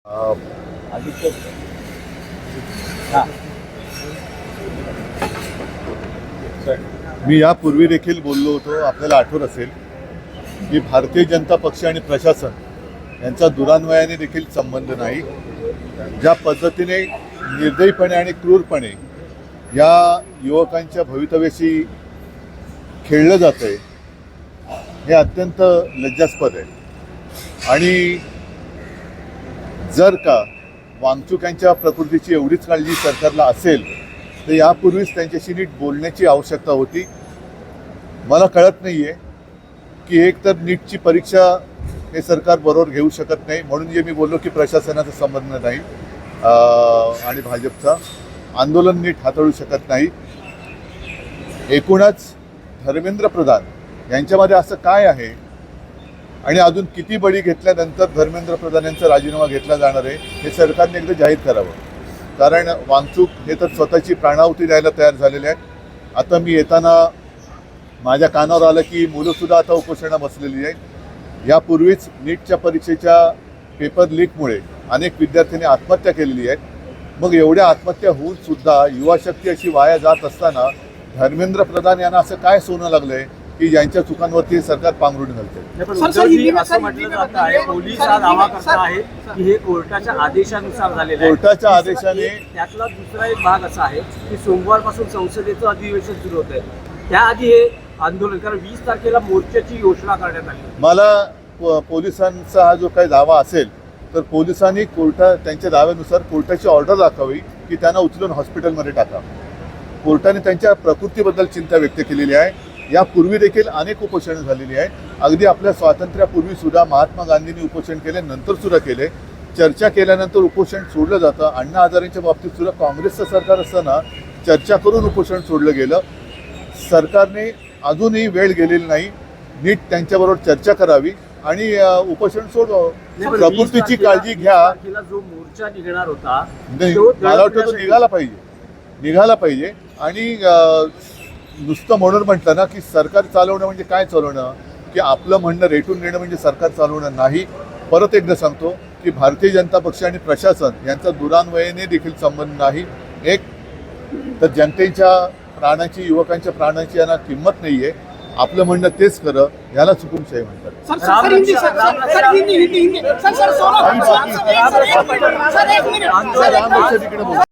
आदित्य मी यापूर्वी देखील बोललो होतो, आपल्याला आठवत असेल की भारतीय जनता पक्ष आणि प्रशासन यांचा दुरान्वयाने देखील संबंध नाही. ज्या पद्धतीने निर्दयीपणे आणि क्रूरपणे या युवकांच्या भवितव्याशी खेळलं जात आहे हे अत्यंत लज्जास्पद आहे. आणि जर का वांगचूक यांच्या प्रकृतीची एवढीच काळजी सरकारला असेल तर यापूर्वीच त्यांच्याशी नीट बोलण्याची आवश्यकता होती. मला कळत नाही आहे की एक तर नीटची परीक्षा हे सरकार बरोबर घेऊ शकत नाही, म्हणून जे मी बोललो की प्रशासनाचा संबंध नाही आणि भाजपचा आंदोलन नीट हाताळू शकत नाही. एकूणच धर्मेंद्र प्रधान यांच्यामध्ये असं काय आहे आणि अजून किती बळी घेतल्यानंतर धर्मेंद्र प्रधान यांचा राजीनामा घेतला जाणार आहे हे सरकारने एकदा जाहीर करावं. कारण वांगचूक हे तर स्वतःची प्राणाहुती द्यायला तयार झालेले आहेत. आता मी येताना माझ्या कानावर आलं की मुलंसुद्धा आता उपोषणा बसलेली आहेत. यापूर्वीच नीटच्या परीक्षेच्या पेपर लीकमुळे अनेक विद्यार्थ्यांनी आत्महत्या केलेली आहेत. मग एवढ्या आत्महत्या होऊन सुद्धा युवाशक्ती अशी वाया जात असताना धर्मेंद्र प्रधान यांना असं काय सोनं लागलंय की ज्यांच्या चुकांवरती सरकार पांघरून घालते. असं म्हटलं जात आहे, पोलीस हा दावा करत आहे की हे कोर्टाच्या आदेशानुसार झालेलं आहे. कोर्टाच्या आदेशाने त्यातला दुसरा एक भाग असा आहे की सोमवारपासून संसदेचं अधिवेशन सुरू होत आहे. त्याआधी हे आंदोलन, कारण 20 तारखेला मोर्चाची घोषणा करण्यात आली. मला पोलिसांचा हा जो काही दावा असेल तर पोलिसांनी त्यांच्या दाव्यानुसार कोर्टाची ऑर्डर दाखवावी की त्यांना उचलून हॉस्पिटलमध्ये टाका. कोर्टाने त्यांच्या प्रकृतीबद्दल चिंता व्यक्त केलेली आहे. यापूर्वी देखील अनेक उपोषणं झालेली आहेत. अगदी आपल्या स्वातंत्र्यापूर्वी सुद्धा महात्मा गांधींनी उपोषण केले, नंतर सुद्धा केले. चर्चा केल्यानंतर उपोषण सोडलं जातं. अण्णा हजारेंच्या बाबतीत सुद्धा काँग्रेसचं सरकार असताना चर्चा करून उपोषण सोडलं गेलं. सरकारने अजूनही वेळ गेलेली नाही. नीट त्यांच्याबरोबर चर्चा करावी आणि उपोषण सोडवावं. प्रकृतीची काळजी घ्या. जो मोर्चा निघणार होता मला वाटतं तो निघाला पाहिजे आणि नुसतं म्हणून म्हटलं ना की सरकार चालवणं म्हणजे काय चालवणं, की आपलं म्हणणं रेटून नेणं म्हणजे सरकार चालवणं नाही. परत एकदा सांगतो की भारतीय जनता पक्ष आणि प्रशासन यांचा दुरान्वयाने देखील संबंध नाही. एक तर जनतेच्या प्राणाची, युवकांच्या प्राणाची यांना किंमत नाही आहे. आपलं म्हणणं तेच खरं, याला हुकुमशाही म्हणतात.